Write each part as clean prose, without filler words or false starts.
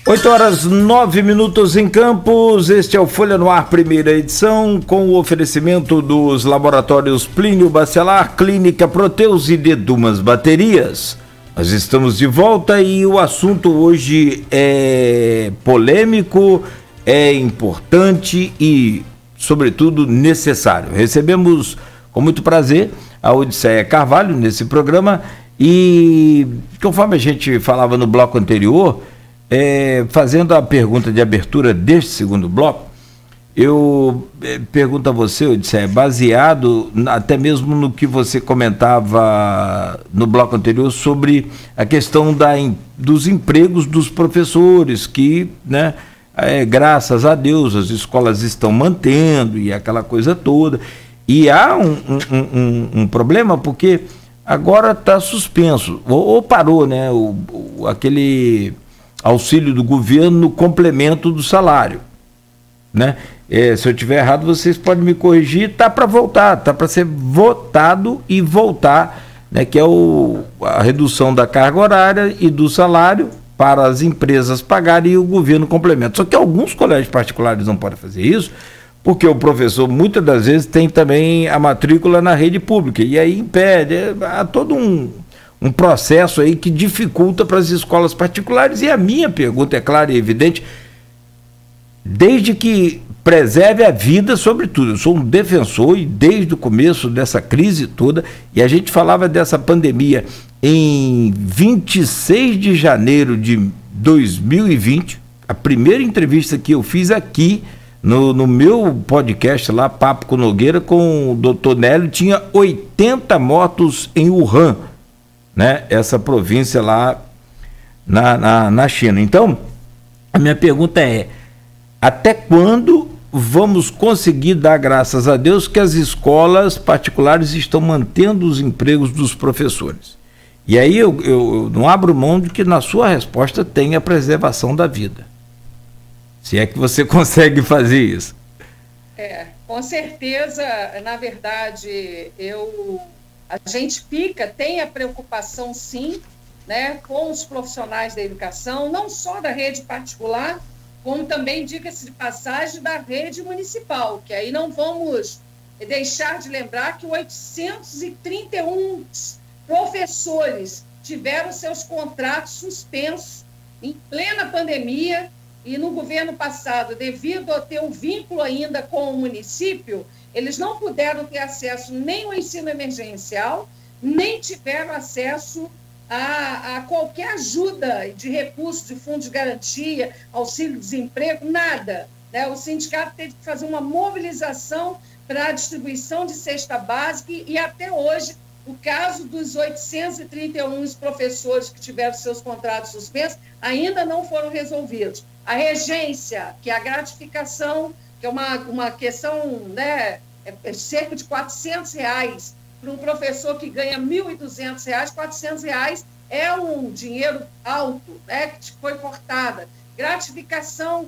8h09 em Campos. Este é o Folha no Ar, primeira edição, com o oferecimento dos laboratórios Plínio Bacelar, Clínica Proteus e Dedumas Baterias. Nós estamos de volta e o assunto hoje é polêmico, é importante e, sobretudo, necessário. Recebemos com muito prazer a Odisseia Carvalho nesse programa e, conforme a gente falava no bloco anterior, fazendo a pergunta de abertura deste segundo bloco, eu pergunto a você, Odisseia, baseado até mesmo no que você comentava no bloco anterior sobre a questão dos empregos dos professores, que, né, graças a Deus, as escolas estão mantendo e aquela coisa toda. E há um problema porque agora está suspenso, ou parou, né, aquele auxílio do governo no complemento do salário, né? Se eu estiver errado, vocês podem me corrigir. Está para voltar, está para ser votado e voltar, né? Que é a redução da carga horária e do salário para as empresas pagarem e o governo complementa. Só que alguns colégios particulares não podem fazer isso, porque o professor muitas das vezes tem também a matrícula na rede pública e aí impede, há todo um processo aí que dificulta para as escolas particulares. E a minha pergunta é clara e evidente, desde que preserve a vida sobretudo. Eu sou um defensor e desde o começo dessa crise toda, e a gente falava dessa pandemia em 26 de janeiro de 2020, a primeira entrevista que eu fiz aqui no meu podcast lá, Papo com Nogueira, com o doutor Nélio, tinha 80 mortos em Wuhan, né? Essa província lá na China. Então, a minha pergunta é: até quando vamos conseguir dar graças a Deus que as escolas particulares estão mantendo os empregos dos professores? E aí eu não abro mão de que na sua resposta tem a preservação da vida. Se é que você consegue fazer isso. Com certeza, na verdade, a gente tem a preocupação, sim, né, com os profissionais da educação, não só da rede particular, como também, diga-se de passagem, da rede municipal, que aí não vamos deixar de lembrar que 831 professores tiveram seus contratos suspensos em plena pandemia e no governo passado, devido a ter um vínculo ainda com o município, eles não puderam ter acesso nem ao ensino emergencial, nem tiveram acesso a qualquer ajuda de recursos, de fundo de garantia, auxílio-desemprego, nada, né? O sindicato teve que fazer uma mobilização para a distribuição de cesta básica e até hoje o caso dos 831 professores que tiveram seus contratos suspensos ainda não foram resolvidos. A regência, que é a gratificação, que é uma questão, né, cerca de R$400 para um professor que ganha R$1.200, R$400 é um dinheiro alto, né, que foi cortada. Gratificação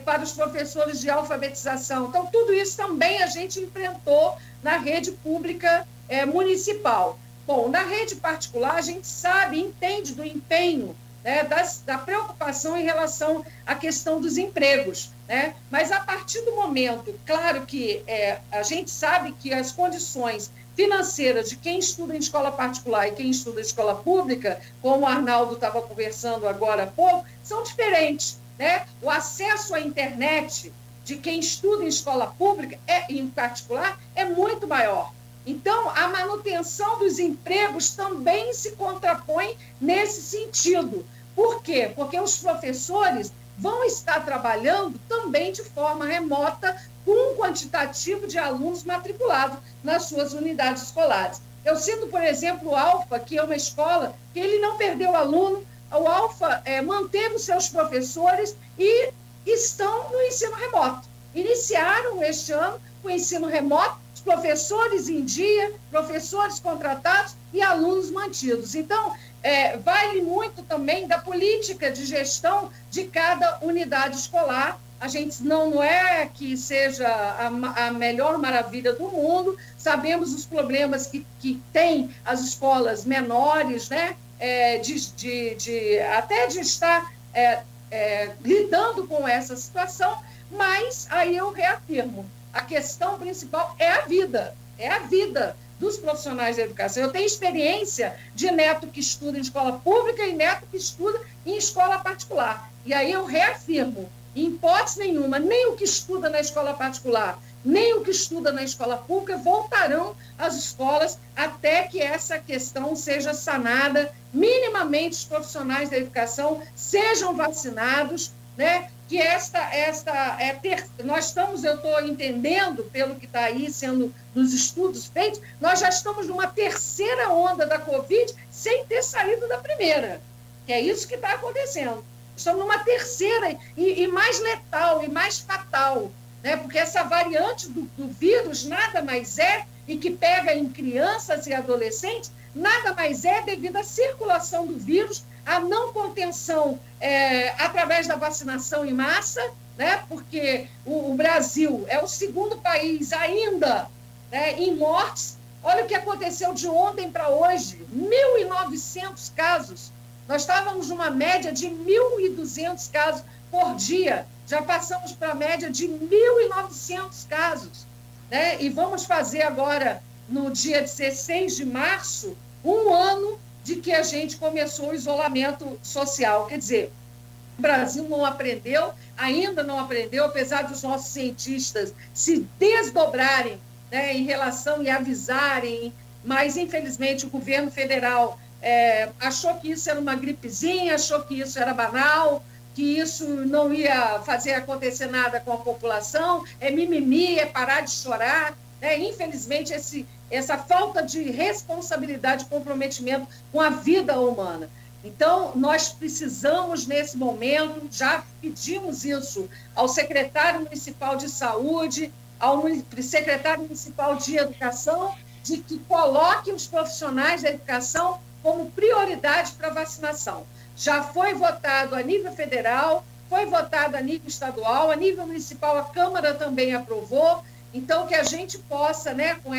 para os professores de alfabetização. Então, tudo isso também a gente enfrentou na rede pública municipal. Bom, na rede particular, a gente sabe, entende do empenho, né, da preocupação em relação à questão dos empregos, né? Mas a partir do momento, claro que a gente sabe que as condições financeiras de quem estuda em escola particular e quem estuda em escola pública, como o Arnaldo estava conversando agora há pouco, são diferentes, né? O acesso à internet de quem estuda em escola pública, em particular, é muito maior. Então, a manutenção dos empregos também se contrapõe nesse sentido. Por quê? Porque os professores vão estar trabalhando também de forma remota com um quantitativo de alunos matriculados nas suas unidades escolares. Eu cito, por exemplo, o Alfa, que é uma escola que ele não perdeu aluno, o Alfa manteve os seus professores e estão no ensino remoto. Iniciaram este ano o ensino remoto, professores em dia, professores contratados e alunos mantidos. Então, vale muito também da política de gestão de cada unidade escolar. A gente não é que seja a melhor maravilha do mundo, sabemos os problemas que tem as escolas menores, né? Até de estar lidando com essa situação, mas aí eu reafirmo, a questão principal é a vida dos profissionais da educação. Eu tenho experiência de neto que estuda em escola pública e neto que estuda em escola particular. E aí eu reafirmo, em hipótese nenhuma, nem o que estuda na escola particular, nem o que estuda na escola pública voltarão às escolas até que essa questão seja sanada, minimamente os profissionais da educação sejam vacinados, né? Que nós estamos, eu estou entendendo, pelo que está aí sendo nos estudos feitos, nós já estamos numa terceira onda da Covid sem ter saído da primeira, que é isso que está acontecendo. Estamos numa terceira e mais letal e mais fatal, né? Porque essa variante do vírus nada mais é, e que pega em crianças e adolescentes, nada mais é devido à circulação do vírus, a não contenção através da vacinação em massa, né? Porque o Brasil é o segundo país ainda, né, em mortes. Olha o que aconteceu de ontem para hoje, 1.900 casos. Nós estávamos numa média de 1.200 casos por dia, já passamos para a média de 1.900 casos, né? E vamos fazer agora, no dia 16 de março, 1 ano de que a gente começou o isolamento social. Quer dizer, o Brasil não aprendeu, ainda não aprendeu, apesar dos nossos cientistas se desdobrarem, né, em relação e avisarem, mas, infelizmente, o governo federal achou que isso era uma gripezinha, achou que isso era banal, que isso não ia fazer acontecer nada com a população, é mimimi, é parar de chorar, né? Infelizmente, essa falta de responsabilidade e comprometimento com a vida humana. Então, nós precisamos, nesse momento, já pedimos isso ao secretário municipal de saúde, ao secretário municipal de educação, de que coloque os profissionais da educação como prioridade para vacinação. Já foi votado a nível federal, foi votado a nível estadual, a nível municipal a Câmara também aprovou. Então, que a gente possa, né, com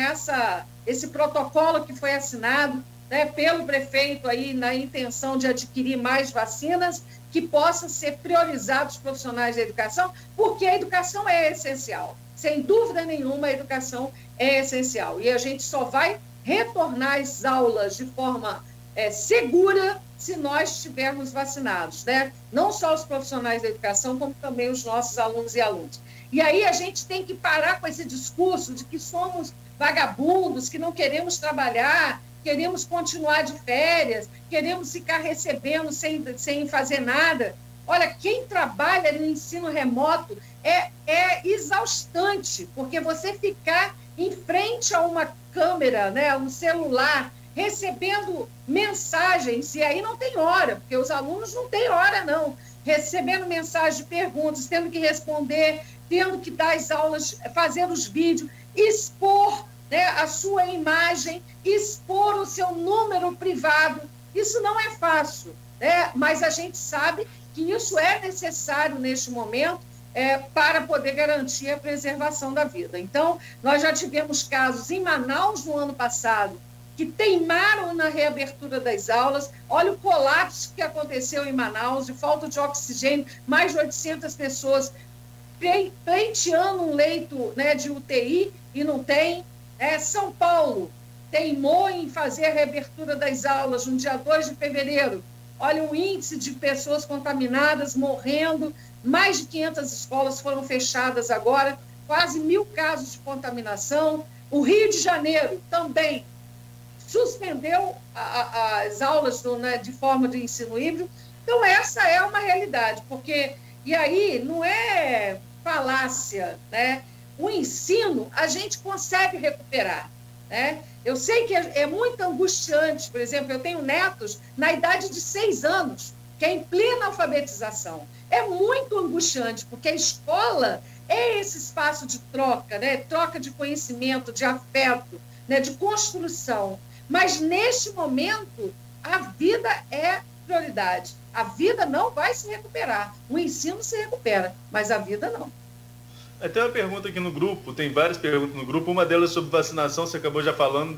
esse protocolo que foi assinado, né, pelo prefeito aí na intenção de adquirir mais vacinas, que possa ser priorizado os profissionais da educação, porque a educação é essencial. Sem dúvida nenhuma, a educação é essencial. E a gente só vai retornar às aulas de forma segura se nós estivermos vacinados, né? Não só os profissionais da educação, como também os nossos alunos e alunas. E aí a gente tem que parar com esse discurso de que somos vagabundos, que não queremos trabalhar, queremos continuar de férias, queremos ficar recebendo sem fazer nada. Olha, quem trabalha no ensino remoto é exaustante, porque você ficar em frente a uma câmera, né, um celular, recebendo mensagens, e aí não tem hora, porque os alunos não têm hora, não, recebendo mensagens, perguntas, tendo que responder, tendo que dar as aulas, fazer os vídeos, expor, né, a sua imagem, expor o seu número privado. Isso não é fácil, né? Mas a gente sabe que isso é necessário neste momento para poder garantir a preservação da vida. Então, nós já tivemos casos em Manaus no ano passado que teimaram na reabertura das aulas. Olha o colapso que aconteceu em Manaus, de falta de oxigênio, mais de 800 pessoas pleiteando um leito, né, de UTI e não tem. São Paulo teimou em fazer a reabertura das aulas no dia 2 de fevereiro. Olha o índice de pessoas contaminadas, morrendo, mais de 500 escolas foram fechadas agora, quase 1.000 casos de contaminação. O Rio de Janeiro também suspendeu as aulas de forma de ensino híbrido. Então, essa é uma realidade, porque, e aí, não é falácia, né? O ensino, a gente consegue recuperar, né? Eu sei que é muito angustiante, por exemplo, eu tenho netos na idade de 6 anos, que é em plena alfabetização. É muito angustiante, porque a escola é esse espaço de troca, né? Troca de conhecimento, de afeto, né? De construção. Mas, neste momento, a vida é prioridade. A vida não vai se recuperar. O ensino se recupera, mas a vida não. Tem uma pergunta aqui no grupo, tem várias perguntas no grupo, uma delas sobre vacinação, você acabou já falando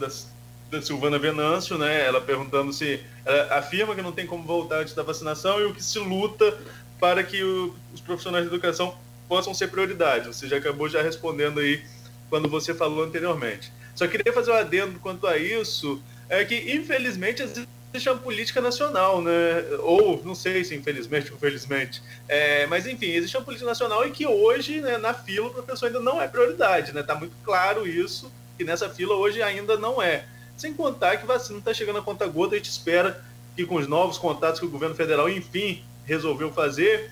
da Silvana Venâncio, né? Ela perguntando se ela afirma que não tem como voltar antes da vacinação e o que se luta para que os profissionais de educação possam ser prioridade. Você já acabou já respondendo aí quando você falou anteriormente. Só queria fazer um adendo quanto a isso, que infelizmente existe uma política nacional, né? Ou não sei se infelizmente ou felizmente, mas enfim, existe uma política nacional e que hoje, né, na fila o professor ainda não é prioridade, né? Está muito claro isso, que nessa fila hoje ainda não é. Sem contar que vacina está chegando a conta gota, a gente espera que com os novos contatos que o governo federal, enfim, resolveu fazer,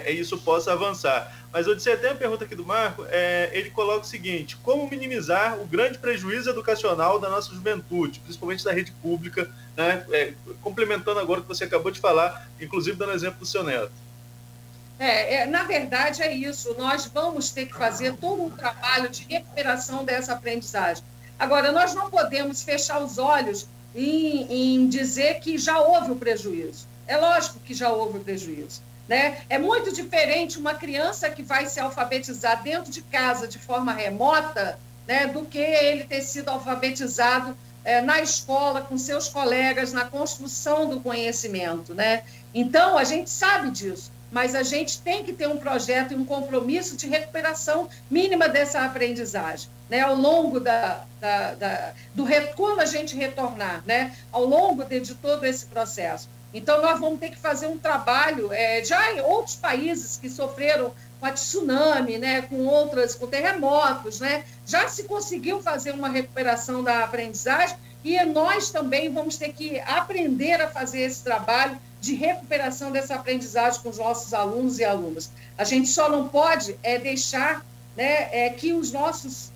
isso possa avançar. Mas eu disse até a pergunta aqui do Marco, ele coloca o seguinte: como minimizar o grande prejuízo educacional da nossa juventude, principalmente da rede pública, né? Complementando agora o que você acabou de falar, inclusive dando exemplo do seu neto. Na verdade é isso, nós vamos ter que fazer todo um trabalho de recuperação dessa aprendizagem. Agora, nós não podemos fechar os olhos em dizer que já houve o prejuízo. É lógico que já houve o prejuízo, né? É muito diferente uma criança que vai se alfabetizar dentro de casa de forma remota, né, do que ele ter sido alfabetizado na escola, com seus colegas, na construção do conhecimento, né? Então, a gente sabe disso, mas a gente tem que ter um projeto e um compromisso de recuperação mínima dessa aprendizagem, né, ao longo quando a gente retornar, né, ao longo de todo esse processo. Então, nós vamos ter que fazer um trabalho, já em outros países que sofreram com a tsunami, né, com terremotos, né, já se conseguiu fazer uma recuperação da aprendizagem e nós também vamos ter que aprender a fazer esse trabalho de recuperação dessa aprendizagem com os nossos alunos e alunas. A gente só não pode deixar, né, que os nossos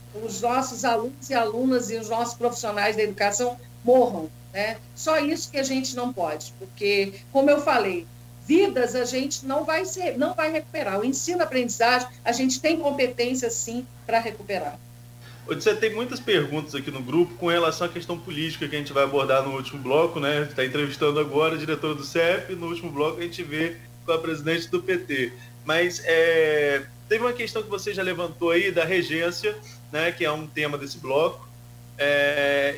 alunos e alunas e os nossos profissionais da educação morram, né? Só isso que a gente não pode, porque, como eu falei, vidas a gente não vai recuperar. O ensino-aprendizagem, a gente tem competência, sim, para recuperar. Você tem muitas perguntas aqui no grupo com relação à questão política que a gente vai abordar no último bloco, né? Está entrevistando agora a diretora do CEP, no último bloco a gente vê com a presidente do PT. Mas teve uma questão que você já levantou aí da regência, né? Que é um tema desse bloco,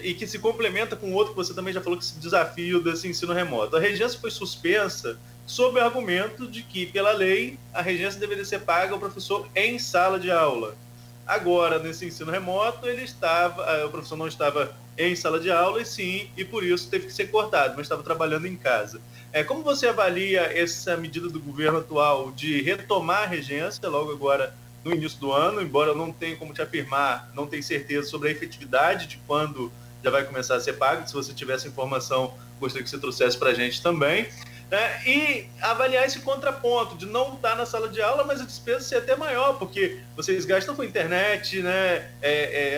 e que se complementa com outro que você também já falou, que esse desafio desse ensino remoto. A regência foi suspensa sob o argumento de que, pela lei, a regência deveria ser paga ao professor em sala de aula. Agora, nesse ensino remoto, o professor não estava em sala de aula e por isso teve que ser cortado, mas estava trabalhando em casa. Como você avalia essa medida do governo atual de retomar a regência logo agora no início do ano, embora eu não tenha como te afirmar, não tenho certeza sobre a efetividade de quando já vai começar a ser pago? Se você tivesse informação, gostaria que você trouxesse para a gente também. E avaliar esse contraponto de não estar na sala de aula, mas a despesa ser até maior, porque vocês gastam com internet, né?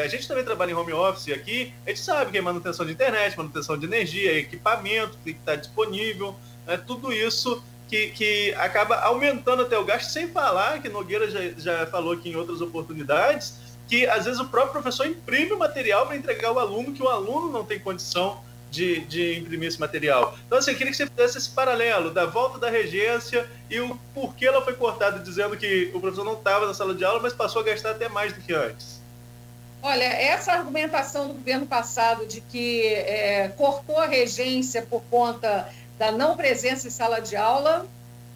A gente também trabalha em home office aqui, a gente sabe que é manutenção de internet, manutenção de energia, equipamento, tem que estar disponível, né? Tudo isso que acaba aumentando até o gasto, sem falar que Nogueira já falou aqui em outras oportunidades, que às vezes o próprio professor imprime o material para entregar ao aluno, que o aluno não tem condição de imprimir esse material. Então, assim, eu queria que você fizesse esse paralelo da volta da regência e o porquê ela foi cortada, dizendo que o professor não estava na sala de aula, mas passou a gastar até mais do que antes. Olha, essa argumentação do governo passado de que cortou a regência por conta da não presença em sala de aula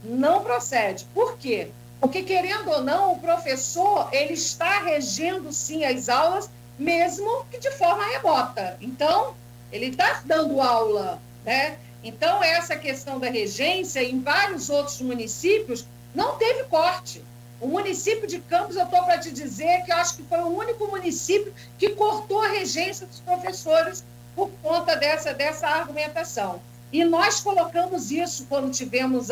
não procede. Por quê? Porque, querendo ou não, o professor ele está regendo, sim, as aulas, mesmo que de forma remota. Então, ele está dando aula, né? Então, essa questão da regência, em vários outros municípios, não teve corte. O município de Campos, eu estou para te dizer que eu acho que foi o único município que cortou a regência dos professores por conta dessa argumentação. E nós colocamos isso quando tivemos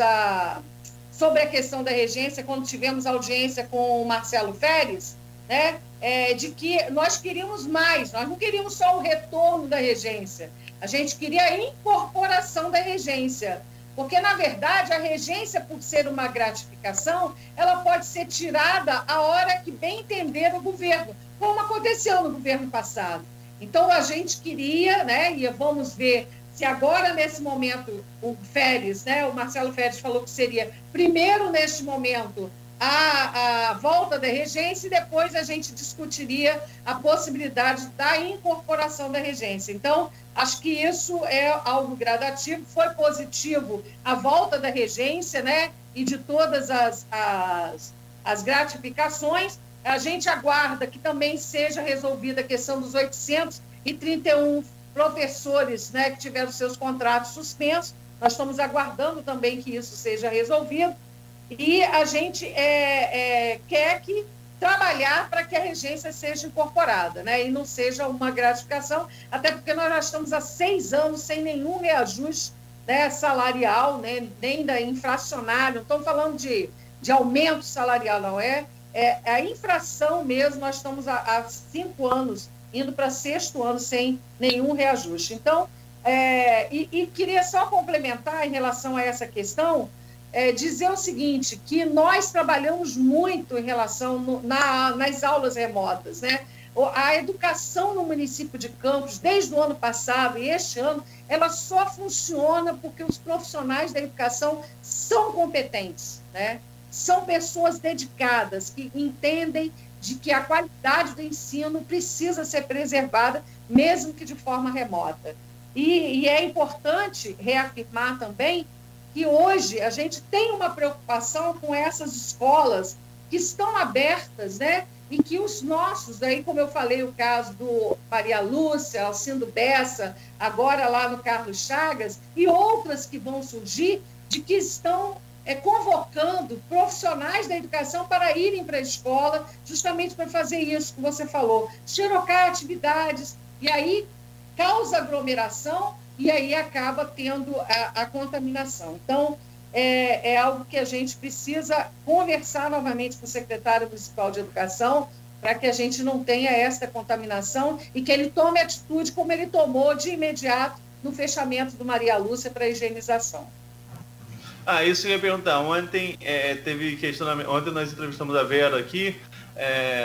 sobre a questão da regência, quando tivemos audiência com o Marcelo Feres, né? De que nós queríamos mais, nós não queríamos só o retorno da regência, a gente queria a incorporação da regência, porque, na verdade, a regência, por ser uma gratificação, ela pode ser tirada a hora que bem entender o governo, como aconteceu no governo passado. Então, a gente queria, né, e vamos ver se agora, nesse momento, o Feres, né, o Marcelo Feres falou que seria, primeiro, neste momento, a volta da regência e depois a gente discutiria a possibilidade da incorporação da regência. Então, Acho que isso é algo gradativo, foi positivo a volta da regência, né, e de todas as gratificações. A gente aguarda que também seja resolvida a questão dos 831 professores, né, que tiveram seus contratos suspensos. Nós estamos aguardando também que isso seja resolvido. E a gente quer que trabalhar para que a regência seja incorporada, né, e não seja uma gratificação, até porque nós já estamos há 6 anos sem nenhum reajuste, né, salarial, né, nem da inflacionário, não estamos falando de aumento salarial, não é a infração mesmo. Nós estamos há 5 anos, indo para 6º ano sem nenhum reajuste. Então, queria só complementar em relação a essa questão, dizer o seguinte, que nós trabalhamos muito em relação nas aulas remotas, né? A educação no município de Campos, desde o ano passado e este ano, ela só funciona porque os profissionais da educação são competentes, né? São pessoas dedicadas, que entendem de que a qualidade do ensino precisa ser preservada, mesmo que de forma remota. E é importante reafirmar também que hoje a gente tem uma preocupação com essas escolas que estão abertas, né? E que os nossos, aí como eu falei, o caso do Maria Lúcia, Alcindo Bessa, agora lá no Carlos Chagas, e outras que vão surgir, de que estão convocando profissionais da educação para irem para a escola, justamente para fazer isso que você falou, xerocar atividades, e aí causa aglomeração, e aí acaba tendo a contaminação. Então, é algo que a gente precisa conversar novamente com o secretário municipal de educação, para que a gente não tenha essa contaminação e que ele tome atitude como ele tomou de imediato no fechamento do Maria Lúcia para a higienização. Isso eu ia perguntar. Ontem teve questionamento. Ontem nós entrevistamos a Vera aqui,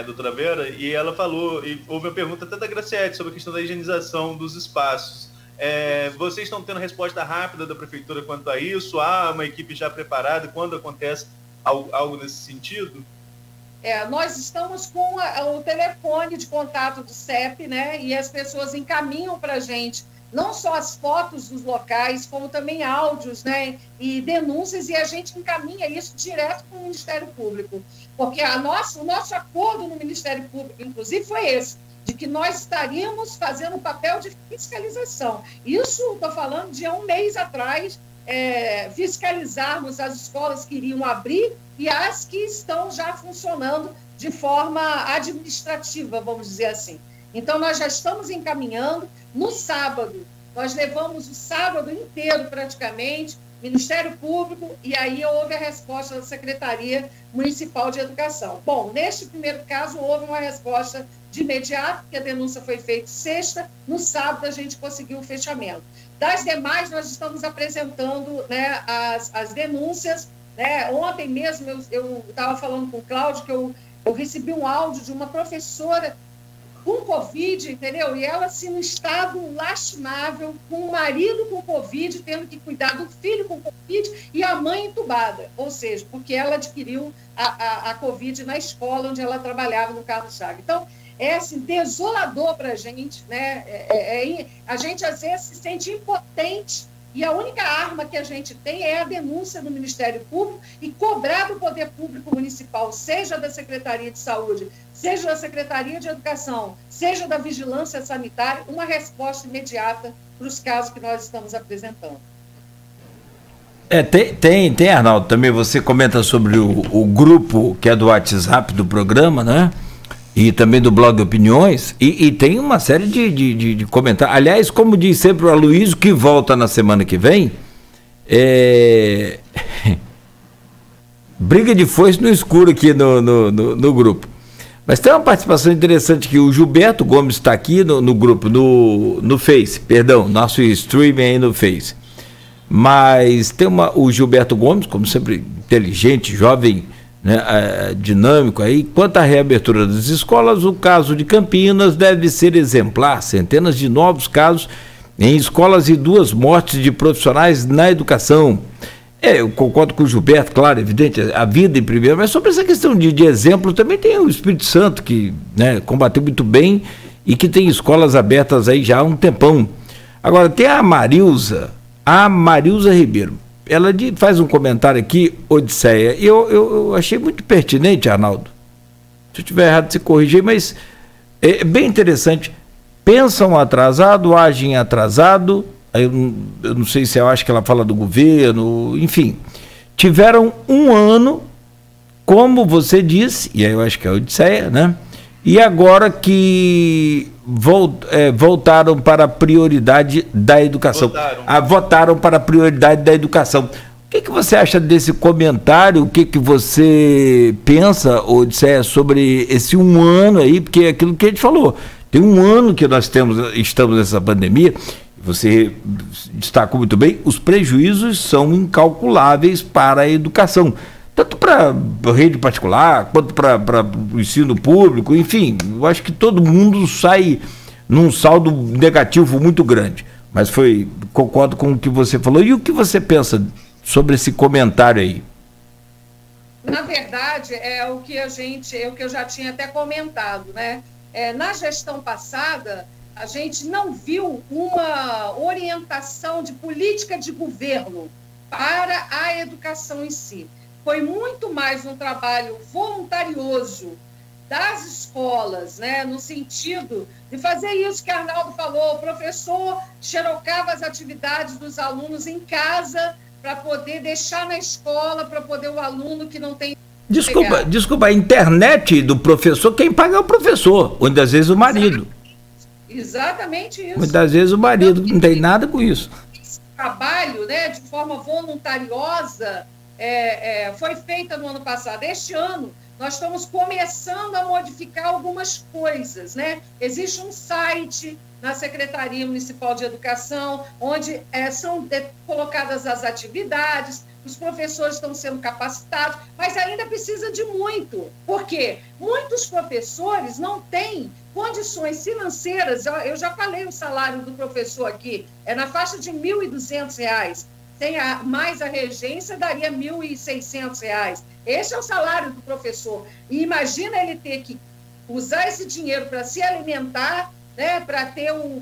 doutora Vera, e ela falou, e houve uma pergunta até da Graciete sobre a questão da higienização dos espaços. Vocês estão tendo resposta rápida da prefeitura quanto a isso? Há uma equipe já preparada quando acontece algo nesse sentido? Nós estamos com o telefone de contato do CEP, né? E as pessoas encaminham para a gente não só as fotos dos locais, como também áudios, né, e denúncias, e a gente encaminha isso direto para o Ministério Público. Porque o nosso acordo no Ministério Público, inclusive, foi esse, de que nós estaríamos fazendo o papel de fiscalização. Isso, estou falando de há um mês atrás, fiscalizarmos as escolas que iriam abrir e as que estão já funcionando de forma administrativa, vamos dizer assim. Então, nós já estamos encaminhando. No sábado, nós levamos o sábado inteiro, praticamente, Ministério Público, e aí houve a resposta da Secretaria Municipal de Educação. Bom, neste primeiro caso, houve uma resposta de imediato, porque a denúncia foi feita sexta, no sábado a gente conseguiu o fechamento. Das demais, nós estamos apresentando, né, as denúncias, né? Ontem mesmo eu estava falando com o Cláudio que eu recebi um áudio de uma professora com Covid, entendeu? E ela, assim, num estado lastimável, com o marido com Covid, tendo que cuidar do filho com Covid e a mãe entubada. Ou seja, porque ela adquiriu a Covid na escola onde ela trabalhava, no Carlos Chagas. Então, assim, desolador para a gente, né? A gente, às vezes, se sente impotente, e a única arma que a gente tem é a denúncia do Ministério Público e cobrar do Poder Público Municipal, seja da Secretaria de Saúde, seja da Secretaria de Educação, seja da Vigilância Sanitária, uma resposta imediata para os casos que nós estamos apresentando. Tem, Arnaldo, também você comenta sobre o grupo que é do WhatsApp do programa, né? E também do blog Opiniões, e tem uma série de comentários. Aliás, como diz sempre o Aloysio, que volta na semana que vem, briga de foice no escuro aqui no grupo. Mas tem uma participação interessante que o Gilberto Gomes está aqui no grupo, no Face, perdão, nosso streaming aí no Face. Mas tem o Gilberto Gomes, como sempre, inteligente, jovem, né, dinâmico aí. Quanto à reabertura das escolas, o caso de Campinas deve ser exemplar. Centenas de novos casos em escolas e 2 mortes de profissionais na educação. Eu concordo com o Gilberto, claro, evidente, a vida em primeiro, mas sobre essa questão de exemplo, também tem o Espírito Santo, que, né, combateu muito bem e que tem escolas abertas aí já há um tempão. Agora, tem a Marilza Ribeiro. Ela faz um comentário aqui, Odisseia, e eu achei muito pertinente, Arnaldo. Se eu estiver errado, se corrigir, mas é bem interessante. Pensam atrasado, agem atrasado. Eu não sei se eu acho que ela fala do governo, enfim. Tiveram um ano, como você disse, e aí eu acho que é a Odisseia, né? E agora que voltaram para a prioridade da educação. Votaram para a prioridade da educação. O que você acha desse comentário? O que você pensa, Odisseia, sobre esse um ano aí? Porque é aquilo que a gente falou. Tem um ano que nós estamos nessa pandemia. Você destacou muito bem, os prejuízos são incalculáveis para a educação. Tanto para a rede particular, quanto para o ensino público, enfim, eu acho que todo mundo sai num saldo negativo muito grande. Mas concordo com o que você falou. E o que você pensa sobre esse comentário aí? Na verdade, é o que eu já tinha até comentado, né? Na gestão passada, a gente não viu uma orientação de política de governo para a educação em si. Foi muito mais um trabalho voluntarioso das escolas, né, no sentido de fazer isso que a Arnaldo falou, o professor xerocava as atividades dos alunos em casa para poder deixar na escola, para poder o aluno que não tem... Desculpa, a internet do professor, quem paga é o professor, muitas vezes o marido. Exatamente isso. Muitas vezes o marido não tem nada com isso. Esse trabalho, né, de forma voluntariosa, foi feita no ano passado. Este ano, nós estamos começando a modificar algumas coisas, né? Existe um site na Secretaria Municipal de Educação, onde são colocadas as atividades, os professores estão sendo capacitados, mas ainda precisa de muito. Por quê? Muitos professores não têm condições financeiras. Eu já falei o salário do professor aqui, é na faixa de R$ 1.200. Mais a regência, daria R$ 1.600. Esse é o salário do professor. E imagina ele ter que usar esse dinheiro para se alimentar, né, para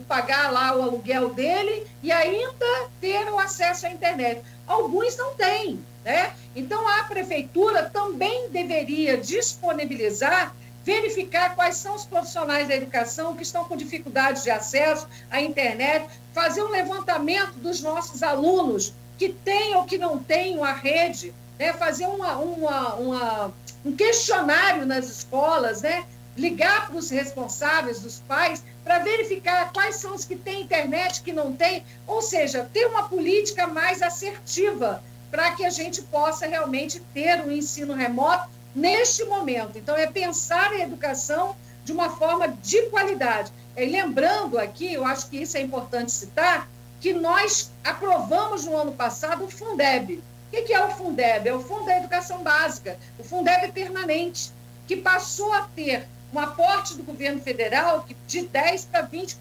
pagar lá o aluguel dele e ainda ter o acesso à internet. Alguns não têm, né? Então, a prefeitura também deveria disponibilizar, verificar quais são os profissionais da educação que estão com dificuldades de acesso à internet, fazer um levantamento dos nossos alunos que têm ou que não têm a rede, né? Fazer um questionário nas escolas, né? Ligar para os responsáveis, dos pais, para verificar quais são os que têm internet, que não têm, ou seja, ter uma política mais assertiva para que a gente possa realmente ter um ensino remoto neste momento. Então, é pensar em educação de uma forma de qualidade. E lembrando aqui, eu acho que isso é importante citar, que nós aprovamos no ano passado o Fundeb. O que é o Fundeb? É o Fundo da Educação Básica, o Fundeb permanente, que passou a ter um aporte do governo federal de 10% para 20%,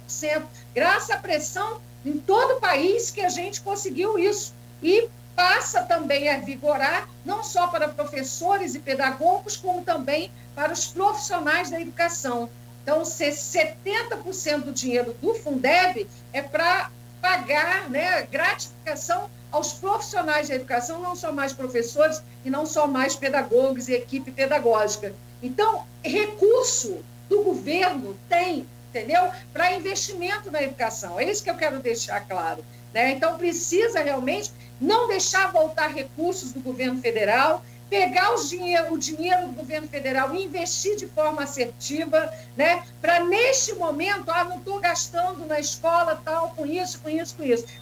graças à pressão em todo o país que a gente conseguiu isso. E passa também a vigorar, não só para professores e pedagogos, como também para os profissionais da educação. Então, 70% do dinheiro do Fundeb é para pagar, né, gratificação aos profissionais da educação, não só mais professores e não só mais pedagogos e equipe pedagógica. Então, recurso do governo tem, entendeu? Para investimento na educação. É isso que eu quero deixar claro, né? Então, precisa realmente não deixar voltar recursos do governo federal, pegar o dinheiro do governo federal e investir de forma assertiva, né? Para, neste momento, não estou gastando na escola tal, com isso.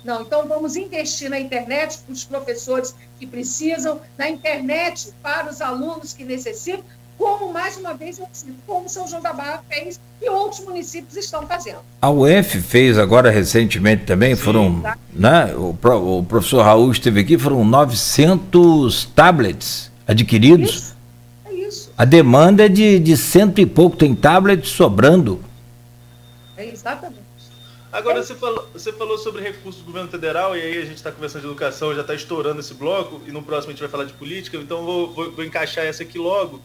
Não, então vamos investir na internet para os professores que precisam, na internet para os alunos que necessitam, como, mais uma vez, eu cito, como São João da Barra fez e outros municípios estão fazendo. A UF fez agora recentemente também, foram, né, o professor Raul esteve aqui, foram 900 tablets adquiridos. É isso. A demanda é de 100 e pouco, tem tablets sobrando. É exatamente. Agora, você falou sobre recursos do governo federal, e aí a gente está conversando de educação, já está estourando esse bloco, e no próximo a gente vai falar de política, então vou encaixar essa aqui logo.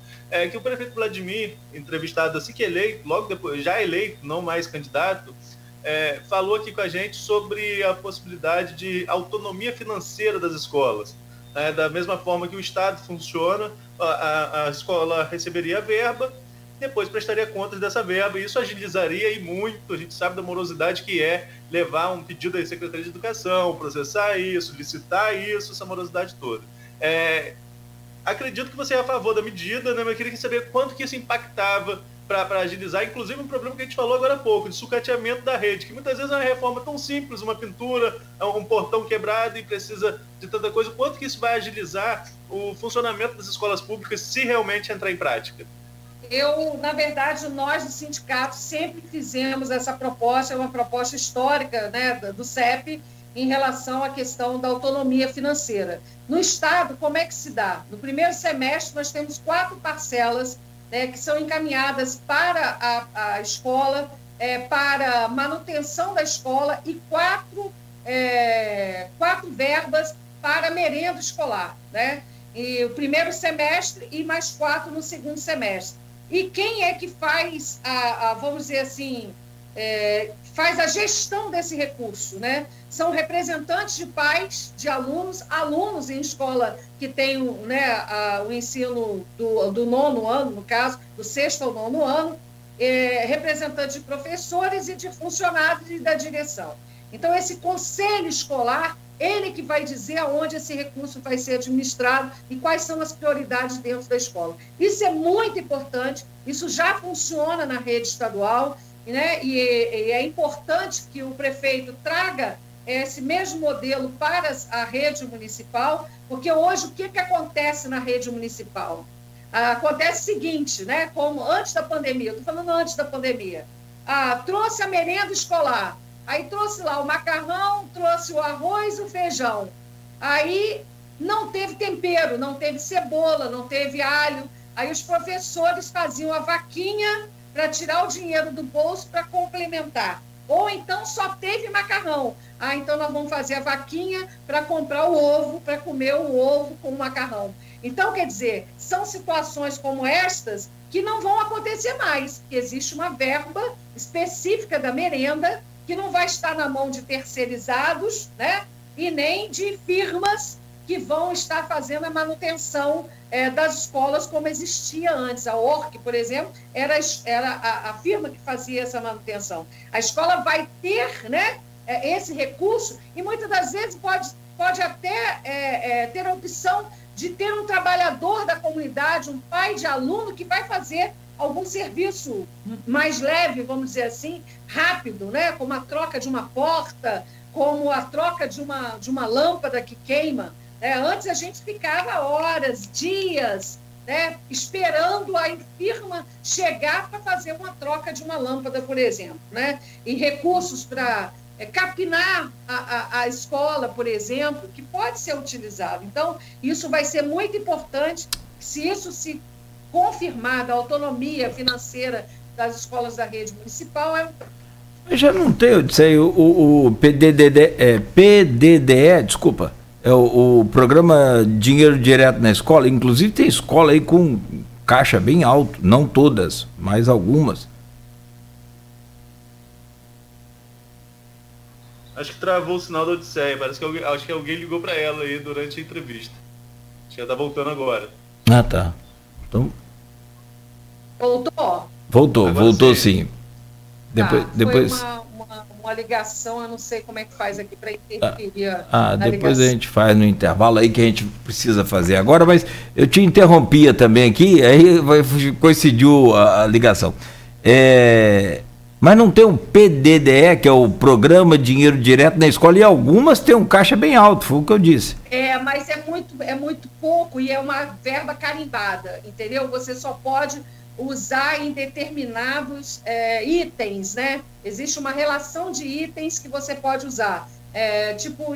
Que o prefeito Vladimir, entrevistado assim que eleito, logo depois, já eleito, não mais candidato, falou aqui com a gente sobre a possibilidade de autonomia financeira das escolas. Da mesma forma que o Estado funciona, a escola receberia a verba, depois prestaria contas dessa verba, e isso agilizaria e muito. A gente sabe da morosidade que é levar um pedido à Secretaria de Educação, processar isso, licitar isso, essa morosidade toda. Acredito que você é a favor da medida, né? Mas eu queria saber quanto que isso impactava para agilizar, inclusive um problema que a gente falou agora há pouco, de sucateamento da rede, que muitas vezes é uma reforma tão simples, uma pintura, um portão quebrado e precisa de tanta coisa. Quanto que isso vai agilizar o funcionamento das escolas públicas se realmente entrar em prática? Na verdade, nós do sindicato sempre fizemos essa proposta, é uma proposta histórica, né, do CEP, em relação à questão da autonomia financeira. No Estado, como é que se dá? No primeiro semestre, nós temos 4 parcelas, né, que são encaminhadas para a escola, para manutenção da escola, e 4 verbas para merenda escolar, né? E o primeiro semestre e mais 4 no segundo semestre. E quem é que faz vamos dizer assim, faz a gestão desse recurso, né? São representantes de pais, de alunos em escola que tem, né, o ensino do 9º ano, no caso, do 6º ao 9º ano, representantes de professores e de funcionários e da direção. Então, esse conselho escolar, ele que vai dizer aonde esse recurso vai ser administrado e quais são as prioridades dentro da escola. Isso é muito importante, isso já funciona na rede estadual, né? E é importante que o prefeito traga esse mesmo modelo para a rede municipal, porque hoje o que acontece na rede municipal? Acontece o seguinte, né? Como antes da pandemia, eu estou falando antes da pandemia, trouxe a merenda escolar, aí trouxe lá o macarrão, trouxe o arroz, o feijão, aí não teve tempero, não teve cebola, não teve alho, aí os professores faziam a vaquinha para tirar o dinheiro do bolso para complementar. Ou então só teve macarrão. Então nós vamos fazer a vaquinha para comprar o ovo, para comer o ovo com o macarrão. Então, quer dizer, são situações como estas que não vão acontecer mais, que existe uma verba específica da merenda que não vai estar na mão de terceirizados, né? E nem de firmas que vão estar fazendo a manutenção das escolas como existia antes. A ORC, por exemplo, era a firma que fazia essa manutenção. A escola vai ter, né, esse recurso e muitas das vezes pode até ter a opção de ter um trabalhador da comunidade, um pai de aluno que vai fazer algum serviço mais leve, vamos dizer assim, rápido, né, como a troca de uma porta, como a troca de uma lâmpada que queima. Antes a gente ficava horas, dias, né, esperando a firma chegar para fazer uma troca de uma lâmpada, por exemplo, né? E recursos para capinar a escola, por exemplo, que pode ser utilizado. Então, isso vai ser muito importante. Se isso se confirmar da autonomia financeira das escolas da rede municipal, já não tem, eu disse aí, o PDDE, desculpa, é o programa Dinheiro Direto na Escola. Inclusive tem escola aí com caixa bem alto, não todas, mas algumas. Acho que travou o sinal da Odisseia, parece que alguém ligou para ela aí durante a entrevista. Acho que ela tá voltando agora. Ah, tá. Então... Voltou sim. Depois... Foi uma ligação, eu não sei como é que faz aqui para interferir depois a gente faz no intervalo aí que a gente precisa fazer agora, mas eu te interrompia também aqui, aí coincidiu a ligação. Mas não tem um PDDE, que é o Programa Dinheiro Direto na Escola, e algumas tem um caixa bem alto, foi o que eu disse. Mas é muito pouco e é uma verba carimbada, entendeu? Você só pode usar em determinados itens, né? Existe uma relação de itens que você pode usar, tipo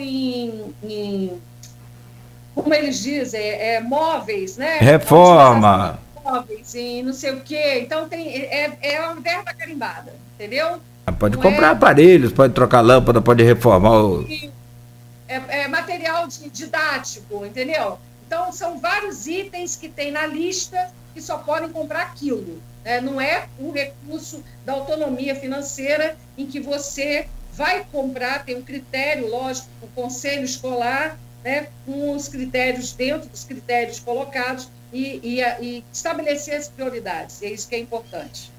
como eles dizem, móveis, né? Reforma. Móveis e não sei o quê. Então é uma verba carimbada, entendeu? Pode comprar aparelhos, pode trocar lâmpada, pode reformar material didático, entendeu? Então são vários itens que tem na lista que só podem comprar aquilo, Não é um recurso da autonomia financeira em que você vai comprar, tem um critério, lógico, o conselho escolar, né, com os critérios dentro dos critérios colocados e estabelecer as prioridades. É isso que é importante.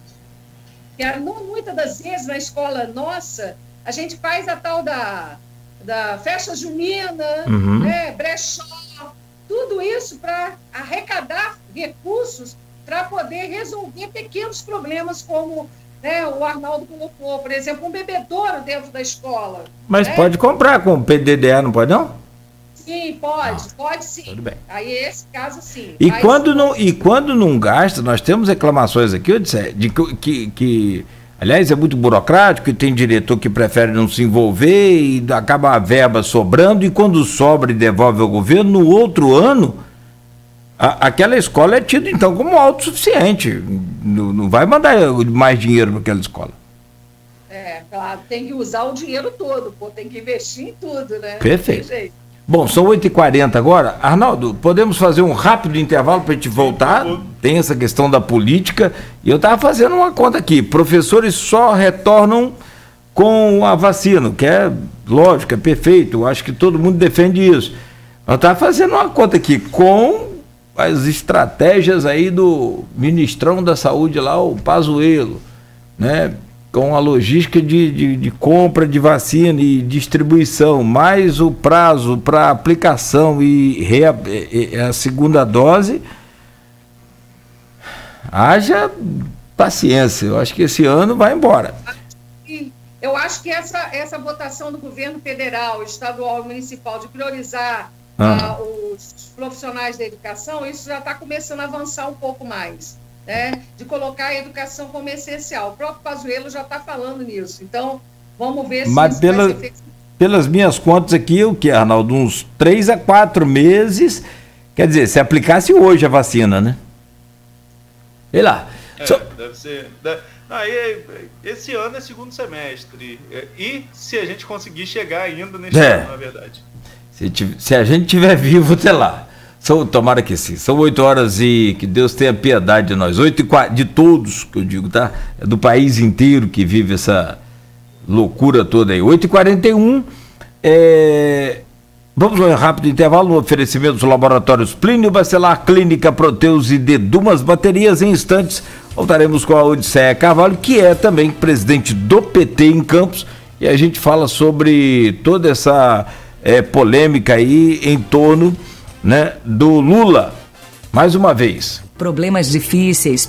Muitas das vezes, na escola nossa, a gente faz a tal da festa junina, né, brechó, tudo isso para arrecadar recursos para poder resolver pequenos problemas como, né, o Arnaldo colocou, por exemplo, um bebedouro dentro da escola. Mas pode comprar com o PDDE, não pode não? Sim, pode sim. Tudo bem. Aí, esse caso, sim. E quando não gasta, nós temos reclamações aqui, de que aliás, é muito burocrático, e tem diretor que prefere não se envolver e acaba a verba sobrando, e quando sobra e devolve ao governo, no outro ano, aquela escola é tida, então, como autossuficiente. Não vai mandar mais dinheiro para aquela escola. Claro, tem que usar o dinheiro todo, tem que investir em tudo, né? Perfeito. Bom, são 8h40 agora. Arnaldo, podemos fazer um rápido intervalo para a gente voltar? Tem essa questão da política. E eu estava fazendo uma conta aqui. Professores só retornam com a vacina, que é lógico, é perfeito. Eu acho que todo mundo defende isso. Eu estava fazendo uma conta aqui com as estratégias aí do ministrão da saúde lá, o Pazuello, né? Com a logística de compra de vacina e distribuição, mais o prazo para aplicação e a segunda dose, haja paciência. Eu acho que esse ano vai embora. Eu acho que essa votação do governo federal, estadual e municipal de priorizar os profissionais da educação, isso já está começando a avançar um pouco mais. De colocar a educação como essencial. O próprio Pazuello já está falando nisso. Então, vamos ver se isso vai ser feito. Pelas minhas contas aqui, o que, Arnaldo? Uns 3 a 4 meses. Quer dizer, se aplicasse hoje a vacina, né? Sei lá. Deve ser. Esse ano é segundo semestre. E se a gente conseguir chegar ainda nesse ano, na verdade. Se a gente estiver vivo até lá. Tomara que sim. São 8 horas e que Deus tenha piedade de nós. 8h40, de todos, que eu digo, tá? É do país inteiro que vive essa loucura toda aí. 8h41. Vamos a um rápido intervalo no oferecimento dos laboratórios Plínio Bacelar, Clínica Proteus e Dedumas Baterias. Em instantes, voltaremos com a Odisseia Carvalho, que é também presidente do PT em Campos, e a gente fala sobre toda essa polêmica aí em torno, né, do Lula, mais uma vez. Problemas difíceis,